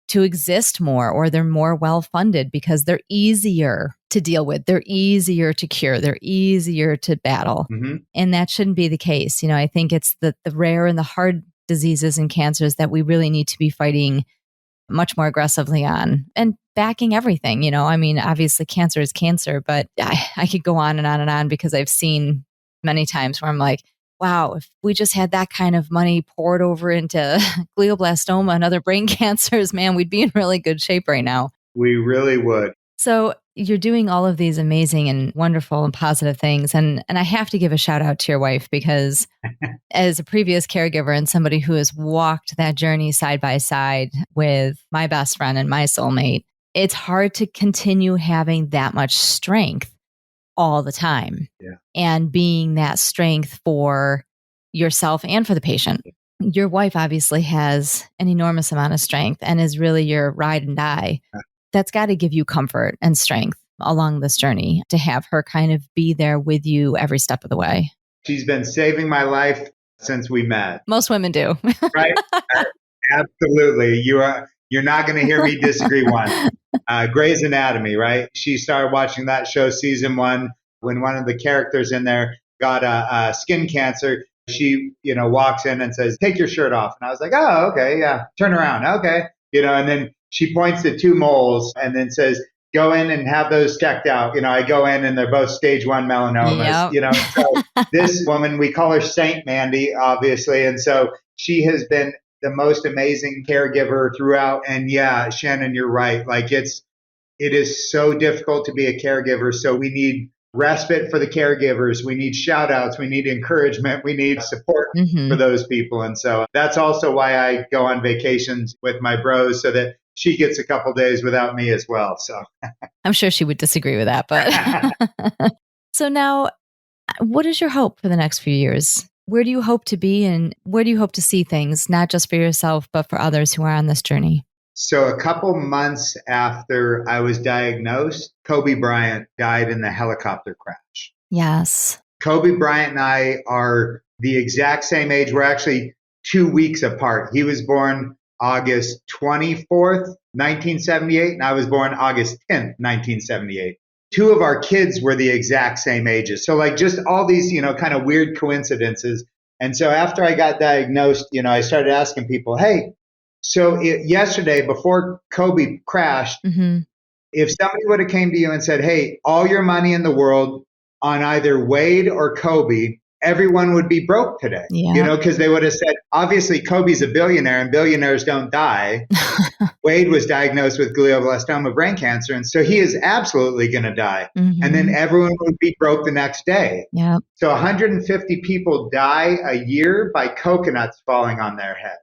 S2: to exist more or they're more well-funded because they're easier to deal with. They're easier to cure. They're easier to battle.
S3: Mm-hmm.
S2: And that shouldn't be the case. I think it's the rare and the hard diseases and cancers that we really need to be fighting much more aggressively on and backing everything. I mean, obviously cancer is cancer, but I could go on and on and on because I've seen many times where I'm like, wow, if we just had that kind of money poured over into glioblastoma and other brain cancers, man, we'd be in really good shape right now.
S3: We really would.
S2: So you're doing all of these amazing and wonderful and positive things. And I have to give a shout out to your wife because as a previous caregiver and somebody who has walked that journey side by side with my best friend and my soulmate, it's hard to continue having that much strength all the time and being that strength for yourself and for the patient. Your wife obviously has an enormous amount of strength and is really your ride and die. That's got to give you comfort and strength along this journey to have her kind of be there with you every step of the way.
S3: She's been saving my life since we met.
S2: Most women do.
S3: Right? Absolutely. You're not going to hear me disagree once. Grey's Anatomy, right? She started watching that show season 1 when one of the characters in there got a skin cancer. She, walks in and says, "Take your shirt off." And I was like, "Oh, okay, yeah. Turn around, okay." And then she points to 2 moles and then says, go in and have those checked out. I go in and they're both stage 1 melanomas,
S2: Yep.
S3: So this woman, we call her Saint Mandy, obviously. And so she has been the most amazing caregiver throughout. And yeah, Shannon, you're right. Like it is so difficult to be a caregiver. So we need respite for the caregivers. We need shout outs. We need encouragement. We need support for those people. And so that's also why I go on vacations with my bros, so that she gets a couple days without me as well. So
S2: I'm sure she would disagree with that. But so now, what is your hope for the next few years? Where do you hope to be, and where do you hope to see things, not just for yourself, but for others who are on this journey?
S3: So a couple months after I was diagnosed, Kobe Bryant died in the helicopter crash.
S2: Yes.
S3: Kobe Bryant and I are the exact same age. We're actually 2 weeks apart. He was born August 24th, 1978, and I was born August 10th, 1978. Two of our kids were the exact same ages. So like just all these, kind of weird coincidences. And so after I got diagnosed, I started asking people, hey, so yesterday before Kobe crashed, if somebody would have came to you and said, hey, all your money in the world on either Wade or Kobe, everyone would be broke today, because they would have said, obviously Kobe's a billionaire and billionaires don't die. Wade was diagnosed with glioblastoma brain cancer. And so he is absolutely going to die. And then everyone would be broke the next day.
S2: Yep.
S3: So 150 people die a year by coconuts falling on their head.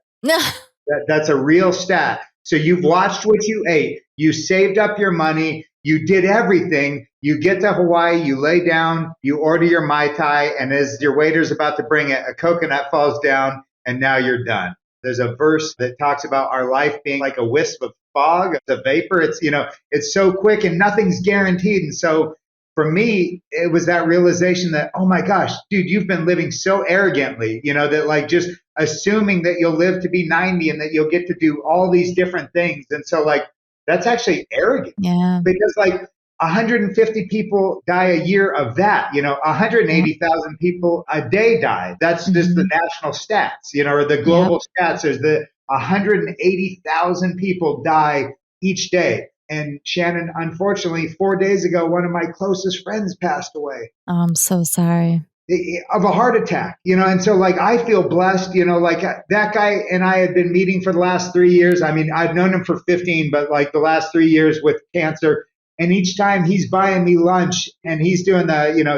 S3: That's a real stat. So you've watched what you ate. You saved up your money. You did everything. You get to Hawaii, you lay down, you order your Mai Tai, and as your waiter's about to bring it, a coconut falls down, and now you're done. There's a verse that talks about our life being like a wisp of fog, a vapor. It's so quick and nothing's guaranteed. And so for me, it was that realization that, oh my gosh, dude, you've been living so arrogantly, that like just assuming that you'll live to be 90 and that you'll get to do all these different things. And so like, that's actually arrogant.
S2: Yeah.
S3: Because like 150 people die a year of that, 180,000 people a day die. That's just the national stats, or the global stats. There's the 180,000 people die each day. And Shannon, unfortunately, 4 days ago, one of my closest friends passed away.
S2: Oh, I'm so sorry.
S3: Of a heart attack, and so like I feel blessed, like that guy and I had been meeting for the last 3 years. I mean, I've known him for 15, but like the last 3 years with cancer. And each time he's buying me lunch and he's doing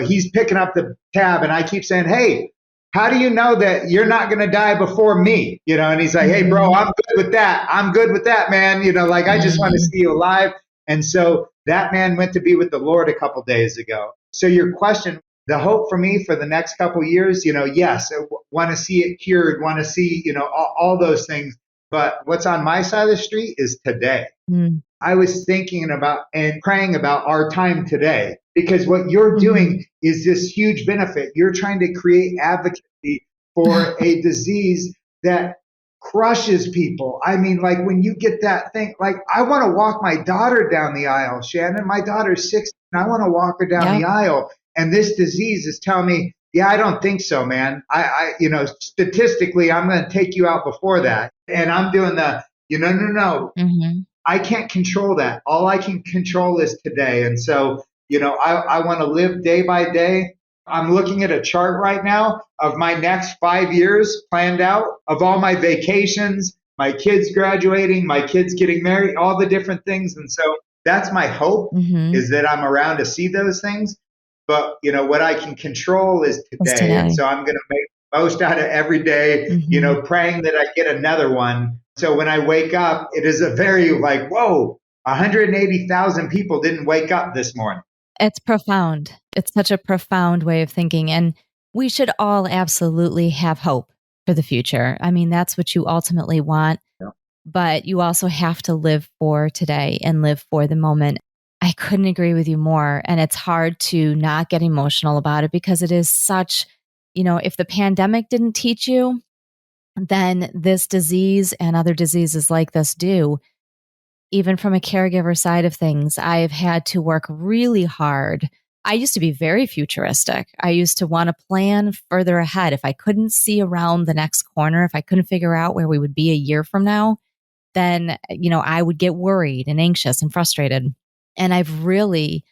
S3: he's picking up the tab, and I keep saying, hey, how do you know that you're not going to die before me? And he's like, hey, bro, I'm good with that. I'm good with that, man. Like I just want to see you alive. And so that man went to be with the Lord a couple days ago. So your question, the hope for me for the next couple of years, yes, I want to see it cured, want to see, all those things. But what's on my side of the street is today. I was thinking about and praying about our time today, because what you're doing is this huge benefit. You're trying to create advocacy for a disease that crushes people. I mean, like when you get that thing, like I want to walk my daughter down the aisle, Shannon. My daughter's 6 and I want to walk her down the aisle. And this disease is telling me, yeah, I don't think so, man. I statistically, I'm going to take you out before that. And I'm doing the, no. I can't control that. All I can control is today. And so, I want to live day by day. I'm looking at a chart right now of my next 5 years planned out, of all my vacations, my kids graduating, my kids getting married, all the different things. And so that's my hope, is that I'm around to see those things. But, what I can control is today. And so I'm going to make the most out of every day, praying that I get another one. So when I wake up, it is a very like, whoa, 180,000 people didn't wake up this morning.
S2: It's profound. It's such a profound way of thinking. And we should all absolutely have hope for the future. I mean, that's what you ultimately want. Yeah. But you also have to live for today and live for the moment. I couldn't agree with you more. And it's hard to not get emotional about it, because it is such, if the pandemic didn't teach you, then this disease and other diseases like this do. Even from a caregiver side of things, I've had to work really hard. I used to be very futuristic. I used to want to plan further ahead. If I couldn't see around the next corner, if I couldn't figure out where we would be a year from now, then, I would get worried and anxious and frustrated. And I've really,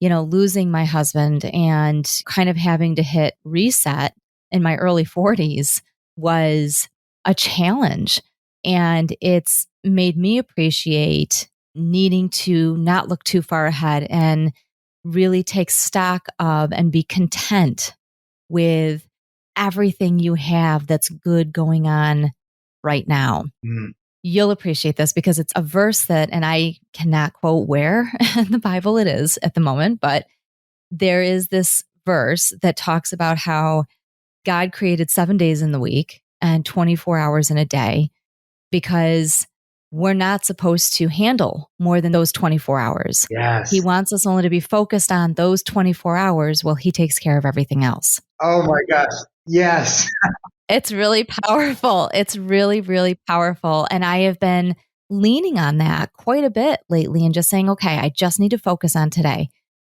S2: losing my husband and kind of having to hit reset in my early 40s was a challenge. And it's made me appreciate needing to not look too far ahead and really take stock of and be content with everything you have that's good going on right now.
S3: Mm.
S2: You'll appreciate this because it's a verse that, and I cannot quote where in the Bible it is at the moment, but there is this verse that talks about how God created 7 days in the week and 24 hours in a day because we're not supposed to handle more than those 24 hours.
S3: Yes.
S2: He wants us only to be focused on those 24 hours while he takes care of everything else.
S3: Oh my gosh. Yes.
S2: It's really powerful. It's really, really powerful. And I have been leaning on that quite a bit lately and just saying, okay, I just need to focus on today.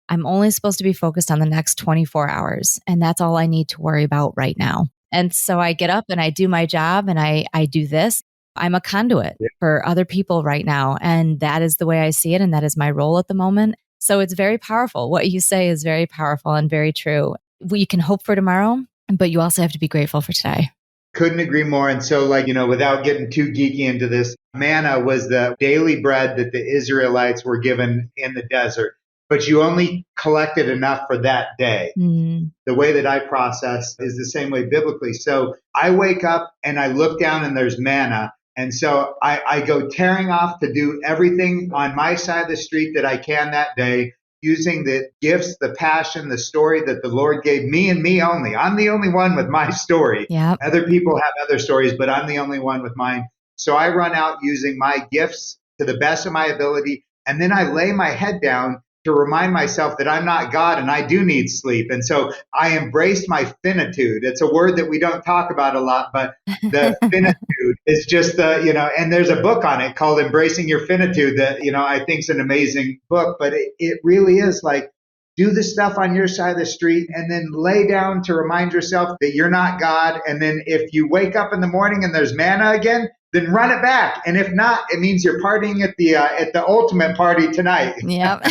S2: I'm only supposed to be focused on the next 24 hours. And that's all I need to worry about right now. And so I get up and I do my job and I do this. I'm a conduit for other people right now. And that is the way I see it. And that is my role at the moment. So it's very powerful. What you say is very powerful and very true. We can hope for tomorrow, but you also have to be grateful for today.
S3: Couldn't agree more. And so, without getting too geeky into this, manna was the daily bread that the Israelites were given in the desert, but you only collected enough for that day.
S2: Mm.
S3: The way that I process is the same way biblically. So I wake up and I look down and there's manna. And so I go tearing off to do everything on my side of the street that I can that day, using the gifts, the passion, the story that the Lord gave me and me only. I'm the only one with my story.
S2: Yep.
S3: Other people have other stories, but I'm the only one with mine. So I run out using my gifts to the best of my ability. And then I lay my head down to remind myself that I'm not God and I do need sleep. And so I embraced my finitude. It's a word that we don't talk about a lot, but the finitude is just and there's a book on it called Embracing Your Finitude that, I think is an amazing book, but it really is like, do the stuff on your side of the street and then lay down to remind yourself that you're not God. And then if you wake up in the morning and there's manna again, then run it back. And if not, it means you're partying at the ultimate party tonight.
S2: Yep.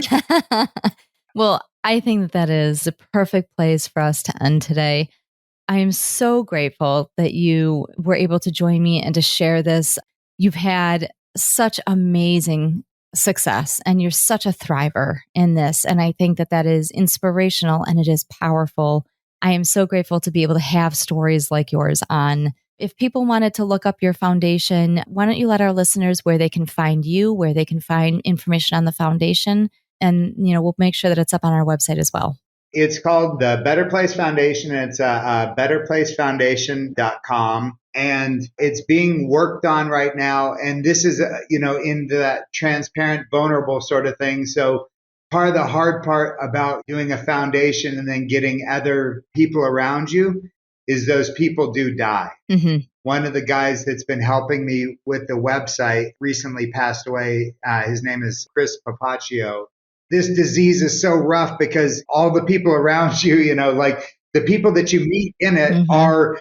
S2: Well, I think that is a perfect place for us to end today. I am so grateful that you were able to join me and to share this. You've had such amazing success and you're such a thriver in this. And I think that is inspirational and it is powerful. I am so grateful to be able to have stories like yours on. If people wanted to look up your foundation, why don't you let our listeners where they can find you, where they can find information on the foundation, and we'll make sure that it's up on our website as well.
S3: It's called the Better Place Foundation. It's betterplacefoundation.com. And it's being worked on right now. And this is, in that transparent, vulnerable sort of thing. So part of the hard part about doing a foundation and then getting other people around you is those people do die. Mm-hmm. One of the guys that's been helping me with the website recently passed away. His name is Chris Papaccio. This disease is so rough because all the people around you, the people that you meet in it mm-hmm. are,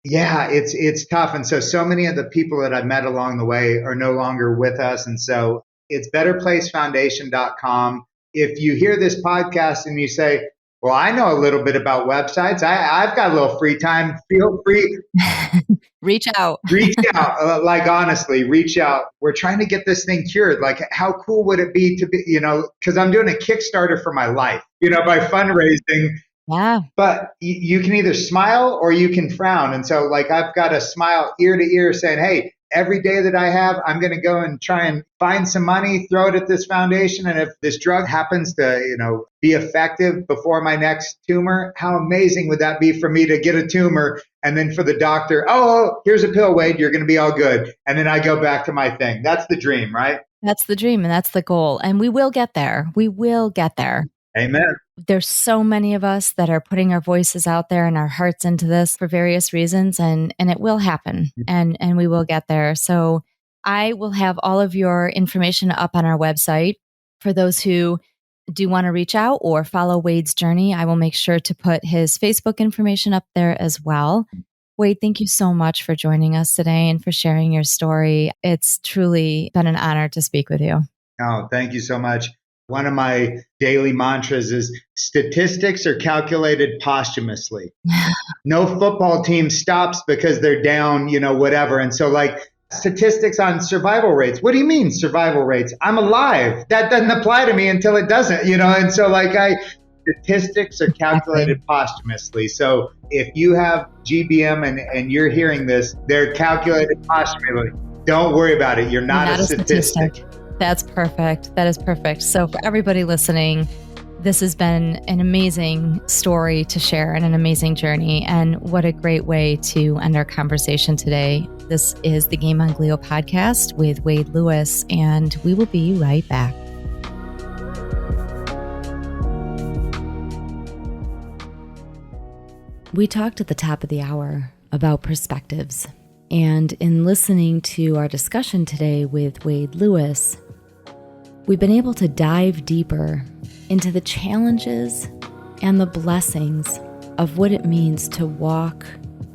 S3: it's tough. And so many of the people that I've met along the way are no longer with us. And so it's betterplacefoundation.com. If you hear this podcast and you say, well, I know a little bit about websites. I've got a little free time. Feel free.
S2: Reach out.
S3: Reach out. Honestly, reach out. We're trying to get this thing cured. How cool would it be to be, because I'm doing a Kickstarter for my life, by fundraising.
S2: Yeah.
S3: But you can either smile or you can frown. And so I've got a smile ear to ear saying, hey, every day that I have, I'm going to go and try and find some money, throw it at this foundation. And if this drug happens to, be effective before my next tumor, how amazing would that be for me to get a tumor and then for the doctor, oh, here's a pill, Wade, you're going to be all good. And then I go back to my thing. That's the dream, right?
S2: That's the dream and that's the goal. And we will get there. We will get there.
S3: Amen.
S2: There's so many of us that are putting our voices out there and our hearts into this for various reasons, and it will happen, and we will get there. So I will have all of your information up on our website. For those who do want to reach out or follow Wade's journey, I will make sure to put his Facebook information up there as well. Wade, thank you so much for joining us today and for sharing your story. It's truly been an honor to speak with you.
S3: Oh, thank you so much. One of my daily mantras is statistics are calculated posthumously. No football team stops because they're down, whatever. And so statistics on survival rates. What do you mean survival rates? I'm alive. That doesn't apply to me until it doesn't, and so statistics are calculated posthumously. So if you have GBM and you're hearing this, they're calculated posthumously. Don't worry about it. You're not a statistic.
S2: That's perfect. That is perfect. So for everybody listening, this has been an amazing story to share and an amazing journey. And what a great way to end our conversation today. This is the Game On Glio podcast with Wade Lewis, and we will be right back. We talked at the top of the hour about perspectives. And in listening to our discussion today with Wade Lewis, we've been able to dive deeper into the challenges and the blessings of what it means to walk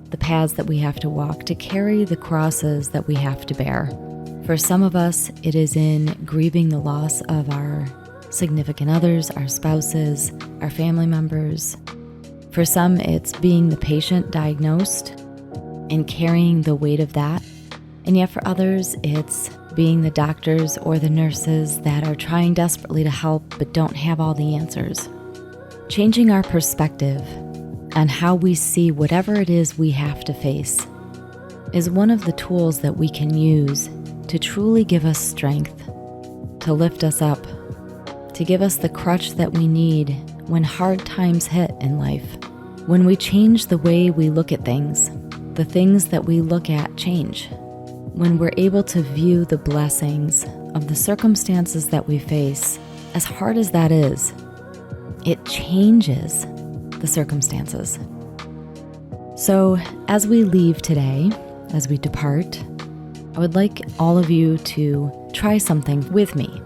S2: the paths that we have to walk, to carry the crosses that we have to bear. For some of us, it is in grieving the loss of our significant others, our spouses, our family members. For some, it's being the patient diagnosed and carrying the weight of that. And yet for others, it's being the doctors or the nurses that are trying desperately to help but don't have all the answers. Changing our perspective on how we see whatever it is we have to face is one of the tools that we can use to truly give us strength, to lift us up, to give us the crutch that we need when hard times hit in life. When we change the way we look at things, the things that we look at change. When we're able to view the blessings of the circumstances that we face, as hard as that is, it changes the circumstances. So as we leave today, as we depart, I would like all of you to try something with me.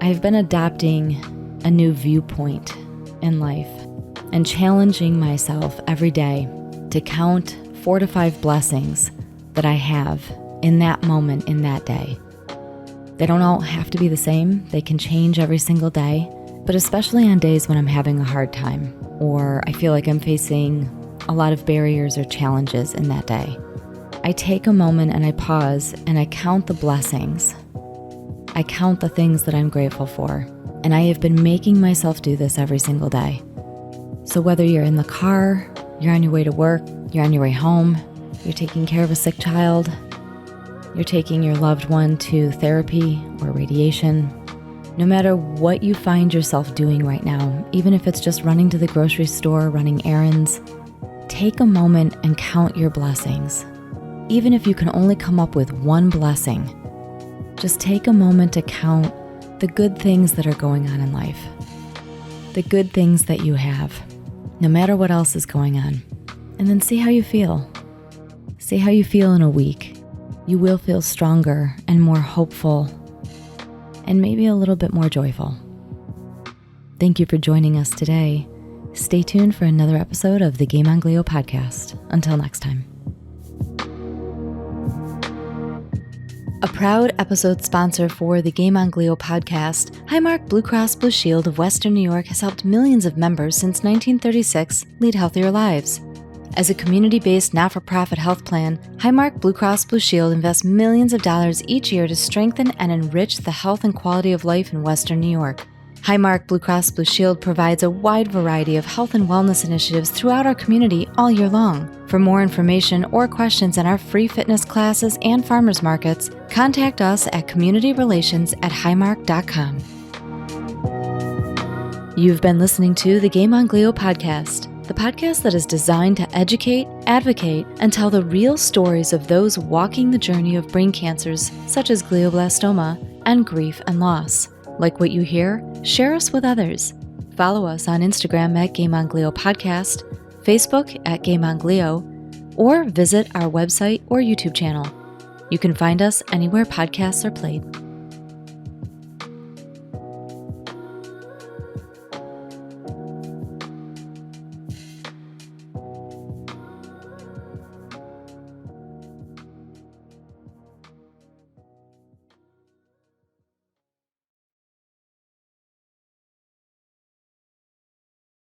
S2: I've been adopting a new viewpoint in life and challenging myself every day to count 4 to 5 blessings that I have in that moment, in that day. They don't all have to be the same. They can change every single day, but especially on days when I'm having a hard time or I feel like I'm facing a lot of barriers or challenges in that day. I take a moment and I pause and I count the blessings. I count the things that I'm grateful for, and I have been making myself do this every single day. So whether you're in the car, you're on your way to work, you're on your way home, you're taking care of a sick child, you're taking your loved one to therapy or radiation, no matter what you find yourself doing right now, even if it's just running to the grocery store, running errands, take a moment and count your blessings. Even if you can only come up with one blessing, just take a moment to count the good things that are going on in life, the good things that you have, no matter what else is going on, and then see how you feel. See how you feel in a week. You will feel stronger and more hopeful and maybe a little bit more joyful. Thank you for joining us today. Stay tuned for another episode of the Game On Glio podcast. Until next time. A proud episode sponsor for the Game On Glio podcast, Highmark Blue Cross Blue Shield of Western New York has helped millions of members since 1936 lead healthier lives. As a community-based not-for-profit health plan, Highmark Blue Cross Blue Shield invests millions of dollars each year to strengthen and enrich the health and quality of life in Western New York. Highmark Blue Cross Blue Shield provides a wide variety of health and wellness initiatives throughout our community all year long. For more information or questions on our free fitness classes and farmers markets, contact us at communityrelations@highmark.com. You've been listening to the Game On Glio podcast, the podcast that is designed to educate, advocate, and tell the real stories of those walking the journey of brain cancers such as glioblastoma and grief and loss. Like what you hear? Share us with others. Follow us on Instagram at Game On Glio Podcast, Facebook at Game On Glio, or visit our website or YouTube channel. You can find us anywhere podcasts are played.